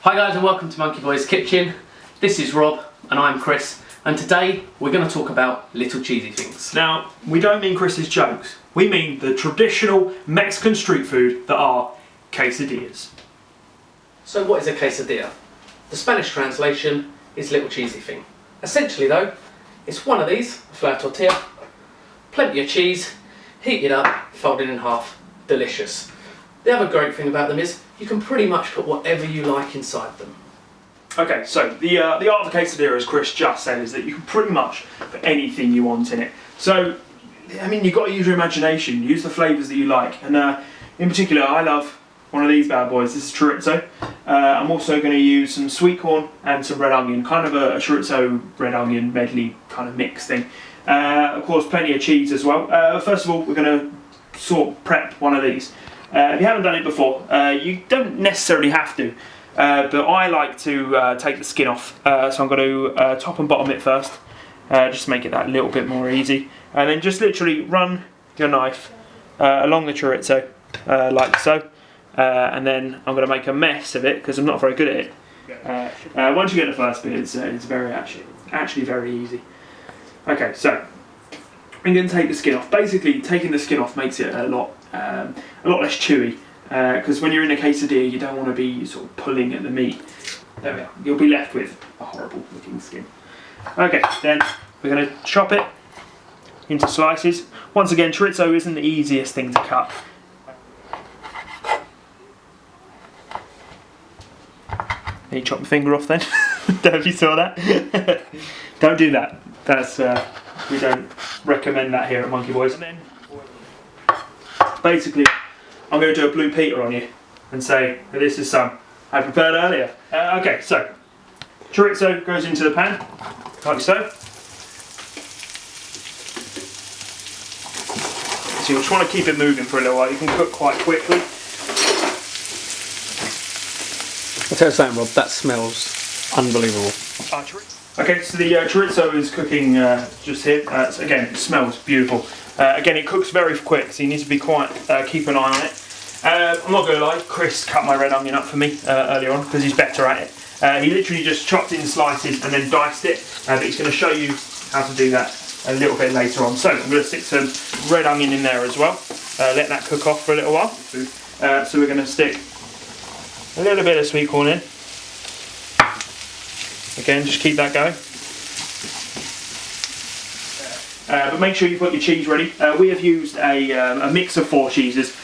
Hi guys and welcome to Monkey Boy's Kitchen. This is Rob and I'm Chris, and today we're going to talk about little cheesy things. Now, we don't mean Chris's jokes, we mean the traditional Mexican street food that are quesadillas. So what is a quesadilla? The Spanish translation is little cheesy thing. Essentially though, it's one of these, a flat tortilla, plenty of cheese, heated up, folded in half, delicious. The other great thing about them is you can pretty much put whatever you like inside them. Okay, so the art of the quesadilla, as Chris just said, is that you can pretty much put anything you want in it. So, I mean, you've got to use your imagination, use the flavours that you like. And in particular, I love one of these bad boys. This is chorizo. I'm also going to use some sweet corn and some red onion, kind of a chorizo red onion medley kind of mix thing. Of course, plenty of cheese as well. First of all, we're going to sort of prep one of these. If you haven't done it before, you don't necessarily have to, but I like to take the skin off, so I'm going to top and bottom it first, just to make it that little bit more easy, and then just literally run your knife along the chorizo, like so, and then I'm going to make a mess of it, because I'm not very good at it. Once you get the first bit, it's very actually very easy. Okay, so I'm going to take the skin off. Basically, taking the skin off makes it a lot less chewy, because when you're in a quesadilla you don't want to be sort of pulling at the meat. There we are. You'll be left with a horrible looking skin. Okay, then we're going to chop it into slices. Once again, chorizo isn't the easiest thing to cut. Then you chop my finger off then. Don't know if you saw that. Don't do that. That's we don't recommend that here at Monkey Boys. And then basically, I'm going to do a blue Peter on you and say that this is some I prepared earlier. Okay, so chorizo goes into the pan, like so. So you'll just want to keep it moving for a little while. You can cook quite quickly. I'll tell you something, Rob, that smells unbelievable. Okay, so the chorizo is cooking just here. So again, it smells beautiful. Again, it cooks very quick, so you need to be quite keep an eye on it. I'm not going to lie, Chris cut my red onion up for me earlier on because he's better at it. He literally just chopped in slices and then diced it, but he's going to show you how to do that a little bit later on. So I'm going to stick some red onion in there as well. Let that cook off for a little while. So we're going to stick a little bit of sweet corn in. Again, just keep that going. But make sure you put your cheese ready. We have used a mix of 4 cheeses.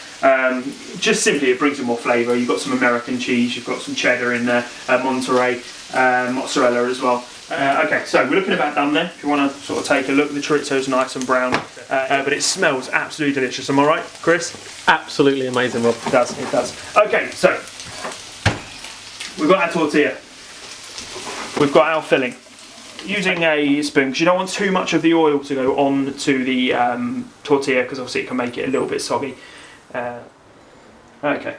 Just simply, it brings them more flavour. You've got some American cheese, you've got some cheddar in there, Monterey, mozzarella as well. Okay, so we're looking about done there. If you want to sort of take a look, the chorizo's nice and brown, but it smells absolutely delicious. Am I right, Chris? Absolutely amazing, Rob. It does, it does. Okay, so we've got our tortilla. We've got our filling. Using a spoon, because you don't want too much of the oil to go on to the tortilla, because obviously it can make it a little bit soggy. Okay,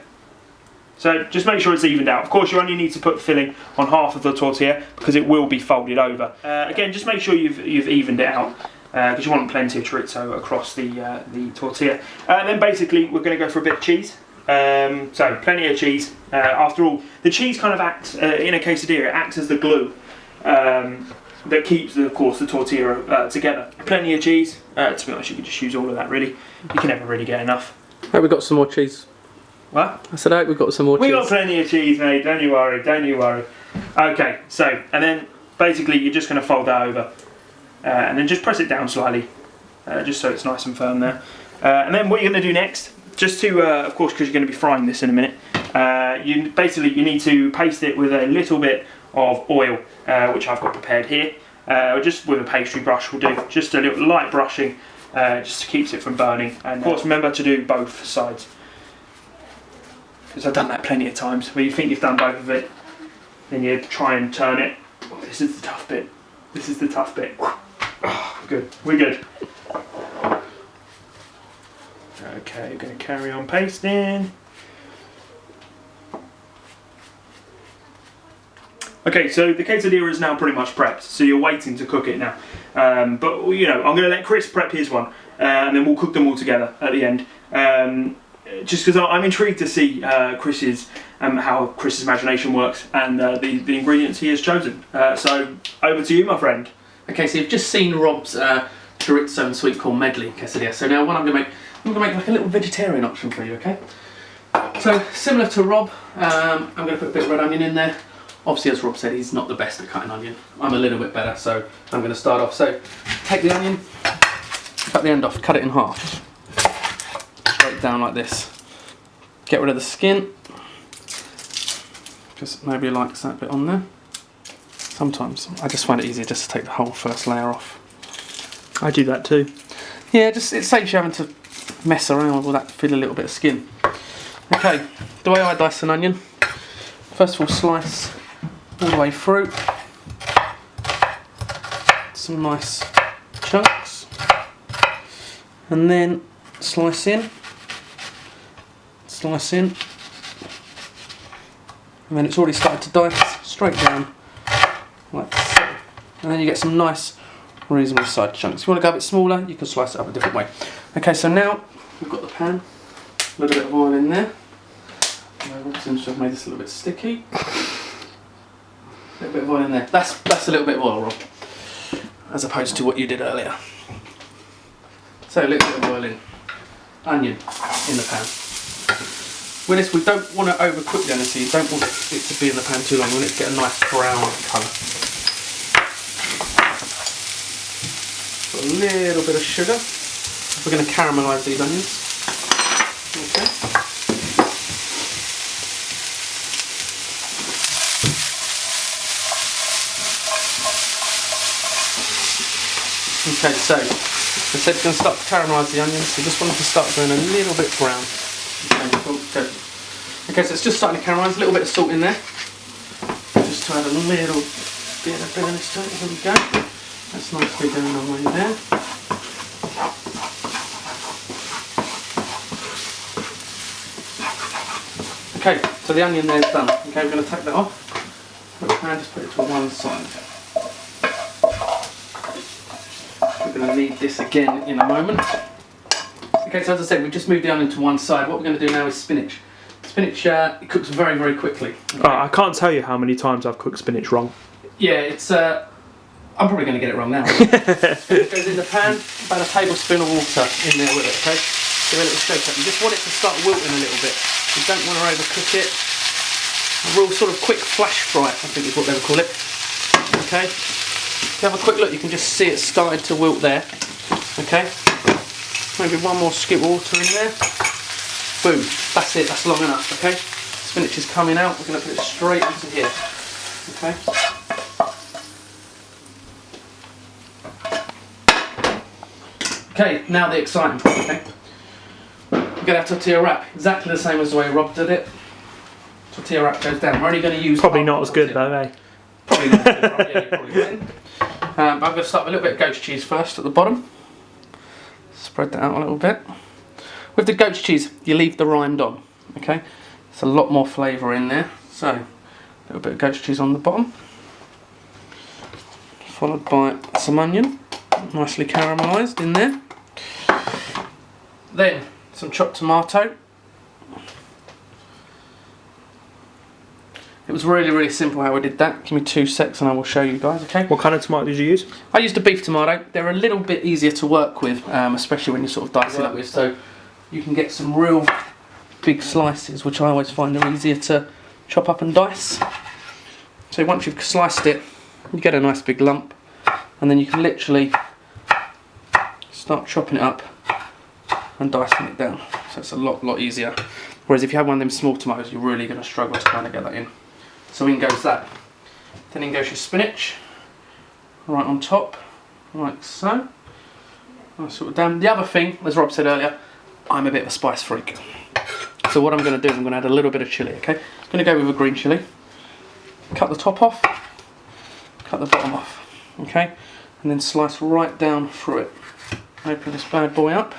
so just make sure it's evened out. Of course, you only need to put the filling on half of the tortilla because it will be folded over. Again, just make sure you've evened it out, because you want plenty of chorizo across the tortilla. And then basically we're going to go for a bit of cheese. So plenty of cheese. After all, the cheese kind of acts in a quesadilla. It acts as the glue that keeps, of course, the tortilla together. Plenty of cheese. To be honest, you could just use all of that. Really, you can never really get enough. Hope we've got some more cheese. What? I said I hope we've got some more cheese. We got plenty of cheese, mate. Don't you worry. Don't you worry. Okay. So, and then basically you're just going to fold that over, and then just press it down slightly, just so it's nice and firm there. And then what you're going to do next, just to, of course, because you're going to be frying this in a minute, you need to paste it with a little bit of oil, which I've got prepared here. Just with a pastry brush will do. Just a little light brushing, just keeps it from burning. And of course, remember to do both sides, because I've done that plenty of times. Where you think you've done both of it, then you try and turn it. Oh, this is the tough bit. This is the tough bit. Oh, good. We're good. Okay, we're going to carry on pasting. Okay, so the quesadilla is now pretty much prepped, so you're waiting to cook it now. But you know, I'm going to let Chris prep his one, and then we'll cook them all together at the end. just because I'm intrigued to see Chris's how Chris's imagination works and the ingredients he has chosen. So over to you, my friend. Okay, so you've just seen Rob's chorizo and sweet corn medley quesadilla. So now what I'm going to make like a little vegetarian option for you, okay? So similar to Rob, I'm going to put a bit of red onion in there. Obviously, as Rob said, he's not the best at cutting onion. I'm a little bit better, so I'm going to start off. So take the onion, cut the end off, cut it in half. Straight down like this. Get rid of the skin. Just maybe likes that bit on there. Sometimes I just find it easier just to take the whole first layer off. I do that too. Yeah, just it saves you having to mess around with all that, feel a little bit of skin. Okay, the way I dice an onion, first of all slice all the way through. Some nice chunks. And then slice in. Slice in. And then it's already started to dice straight down like so. And then you get some nice reasonable sized chunks. If you want to go a bit smaller, you can slice it up a different way. Okay, so now we've got the pan, a little bit of oil in there. Rob seems to have made this a little bit sticky. A little bit of oil in there. That's a little bit of oil, Rob, as opposed to what you did earlier. So a little bit of oil in. Onion in the pan. With this, we don't want to overcook the onion, so you don't want it to be in the pan too long. We want it to get a nice brown colour. Put a little bit of sugar. We're going to caramelise these onions. Okay. Okay, so I said we're going to start to caramelise the onions, so just want them to start going a little bit brown. Okay, so it's just starting to caramelise, a little bit of salt in there. Just to add a little bit of bitterness to it. Here we go. That's nicely going on way there. Okay, so the onion there is done. Okay, we're going to take that off. Put the pan, just put it to one side. We're going to need this again in a moment. Okay, so as I said, we've just moved the onion to one side. What we're going to do now is spinach. Spinach, it cooks very, very quickly. Okay? I can't tell you how many times I've cooked spinach wrong. Yeah, it's. I'm probably going to get it wrong now. Spinach goes in the pan, about a tablespoon of water in there with it. Okay, give it a little shake up. You just want it to start wilting a little bit. You don't want to overcook it. A real sort of quick flash fry, I think is what they would call it. Okay, if you have a quick look, you can just see it started to wilt there. Okay, maybe one more skip of water in there. Boom, that's it, that's long enough, okay? Spinach is coming out, we're going to put it straight into here, okay? Okay, now the exciting part, okay? We're going to have tortilla wrap, exactly the same as the way Rob did it. Tortilla wrap goes down, we're only going to use... Probably not as good though, eh? Probably not as good, Rob, yeah, you probably didn't. I'm going to start with a little bit of goat cheese first at the bottom. Spread that out a little bit. With the goat cheese, you leave the rind on, okay? It's a lot more flavour in there. So, a little bit of goat cheese on the bottom. Followed by some onion, nicely caramelised in there. Then, some chopped tomato. It was really, really simple how I did that. Give me 2 secs and I will show you guys, okay? What kind of tomato did you use? I used a beef tomato. They're a little bit easier to work with, especially when you're sort of dicing up with. So you can get some real big slices, which I always find are easier to chop up and dice. So once you've sliced it, you get a nice big lump, and then you can literally start chopping it up and dicing it down. So it's a lot easier. Whereas if you have one of them small tomatoes, you're really going to struggle to kind of get that in. So in goes that. Then in goes your spinach, right on top, like so. Nice sort of down. The other thing, as Rob said earlier, I'm a bit of a spice freak. So what I'm going to do is I'm going to add a little bit of chilli, okay? I'm going to go with a green chilli. Cut the top off, cut the bottom off, okay? And then slice right down through it. Open this bad boy up.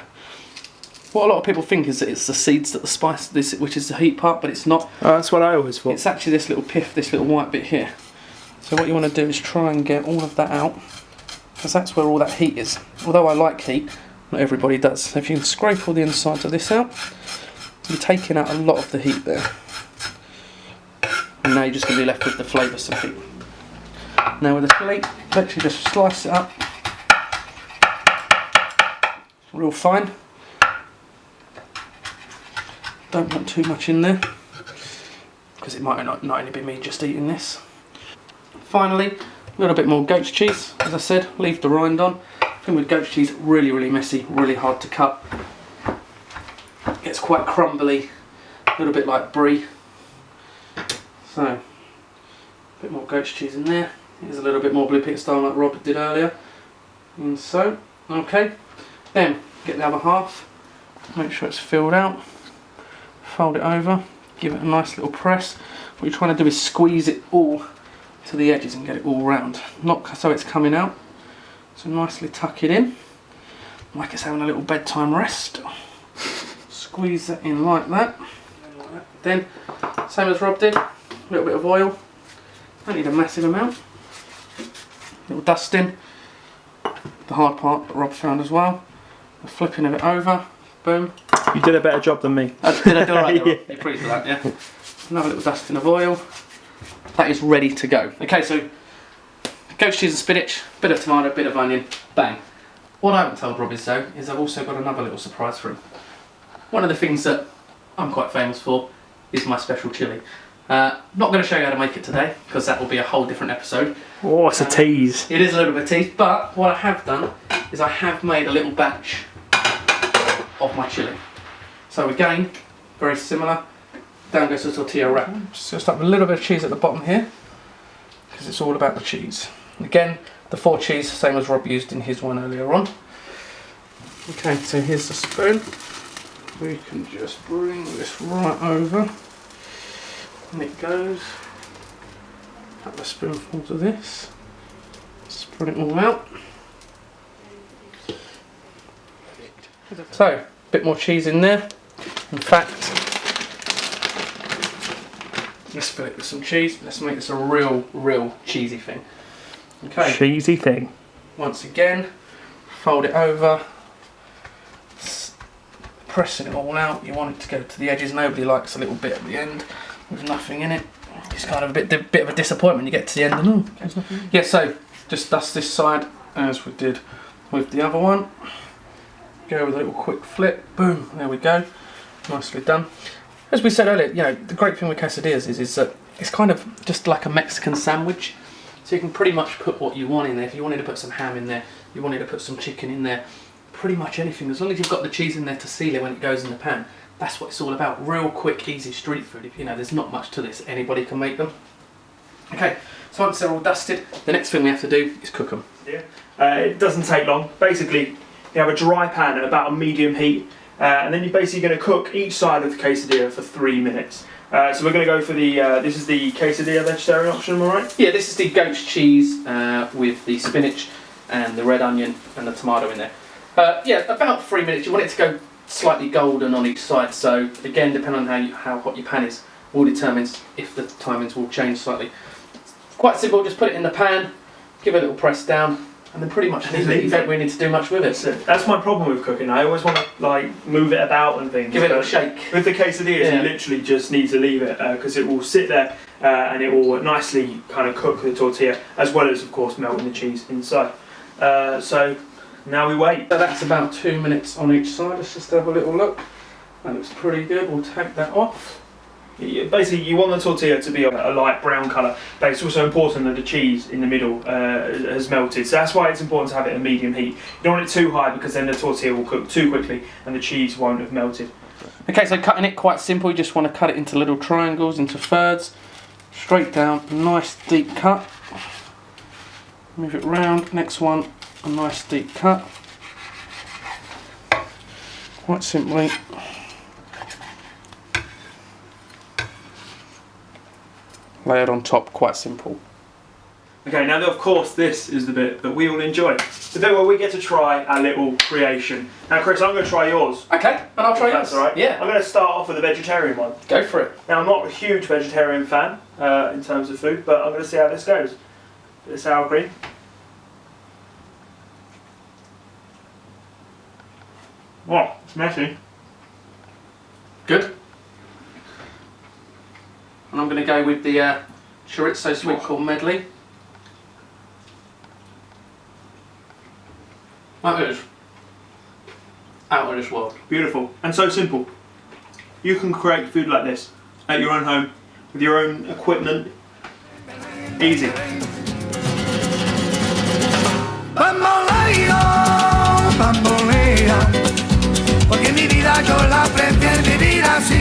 What a lot of people think is that it's the seeds that the spice, which is the heat part, but it's not. Oh, that's what I always thought. It's actually this little pith, this little white bit here. So what you want to do is try and get all of that out, because that's where all that heat is. Although I like heat, not everybody does. So if you can scrape all the insides of this out, you're taking out a lot of the heat there. And now you're just going to be left with the flavours and heat. Now with the chili, literally just slice it up real fine. Don't want too much in there because it might not only be me just eating this. Finally, a little bit more goat's cheese. As I said, leave the rind on. I think with goat's cheese, really messy, really hard to cut. Gets quite crumbly, a little bit like brie. So, a bit more goat's cheese in there. Here's a little bit more blue pit style like Rob did earlier. And so, okay. Then, get the other half. Make sure it's filled out. Fold it over. Give it a nice little press. What you're trying to do is squeeze it all to the edges and get it all round. Not so it's coming out. So nicely tuck it in. Like it's having a little bedtime rest. Squeeze that in like that. Then, same as Rob did, a little bit of oil. Don't need a massive amount. Little dusting. The hard part that Rob found as well. The flipping of it over. Boom. You did a better job than me. Did I do alright there, Rob? You're pleased with that, yeah? Another little dusting of oil. That is ready to go. Okay, so goat's cheese and spinach, bit of tomato, bit of onion, bang. What I haven't told Rob is though, is I've also got another little surprise for him. One of the things that I'm quite famous for is my special chilli. Not going to show you how to make it today, because that will be a whole different episode. Oh, it's a tease. It is a little bit of tease, but what I have done is I have made a little batch of my chilli. So again, very similar. Down goes the tortilla wrap. Just start with a little bit of cheese at the bottom here, because it's all about the cheese. Again, the 4 cheese, same as Rob used in his one earlier on. Okay, so here's the spoon. We can just bring this right over. And it goes. A couple of spoonfuls of this. Spread it all out. So, a bit more cheese in there. In fact, let's fill it with some cheese. Let's make this a real cheesy thing. Okay. Cheesy thing. Once again, fold it over. Pressing it all out. You want it to go to the edges. Nobody likes a little bit at the end with nothing in it. It's kind of a bit of a disappointment. You get to the end and there's nothing. Yeah, so just dust this side as we did with the other one. Go with a little quick flip. Boom. There we go. Nicely done. As we said earlier, you know, the great thing with quesadillas is that it's kind of just like a Mexican sandwich. So you can pretty much put what you want in there. If you wanted to put some ham in there, you wanted to put some chicken in there, pretty much anything. As long as you've got the cheese in there to seal it when it goes in the pan, that's what it's all about. Real quick, easy street food. If you know, there's not much to this. Anybody can make them. Okay, so once they're all dusted, the next thing we have to do is cook them. Yeah. It doesn't take long. Basically, you have a dry pan at about a medium heat, and then you're basically going to cook each side of the quesadilla for 3 minutes. So we're going to go for the, this is the quesadilla vegetarian option, am I right? Yeah, this is the goat's cheese with the spinach and the red onion and the tomato in there. Yeah, about 3 minutes. You want it to go slightly golden on each side. So again, depending on how hot your pan is, will determine if the timings will change slightly. Quite simple. Just put it in the pan, give it a little press down, and then pretty much leave it. You don't really need to do much with it. That's my problem with cooking. I always want to like move it about and things. Give it a little shake. With the quesadillas, you literally just need to leave it because it will sit there and it will nicely kind of cook the tortilla, as well as of course melting the cheese inside. So now we wait. So that's about 2 minutes on each side. Let's just have a little look. That looks pretty good. We'll take that off. Basically, you want the tortilla to be a light brown colour, but it's also important that the cheese in the middle has melted. So that's why it's important to have it at medium heat. You don't want it too high because then the tortilla will cook too quickly and the cheese won't have melted. Okay, so cutting it quite simple. You just want to cut it into little triangles, into thirds, straight down, nice deep cut. Move it round. Next one, a nice deep cut. Quite simply. Lay it on top, quite simple. Okay, now of course this is the bit that we all enjoy. The bit where we get to try our little creation. Now Chris, I'm going to try yours. Okay, and I'll try yours. That's alright. Yeah. I'm going to start off with the vegetarian one. Go for it. Now I'm not a huge vegetarian fan in terms of food, but I'm going to see how this goes. Bit of sour cream. Wow, it's messy. Good? going to go with the Chorizo Sweetcorn Medley. That is out of this world. Beautiful and so simple. You can create food like this at your own home with your own equipment. Easy. Bamboleo, bambolea, porque mi vida yo la prefiero vivir así.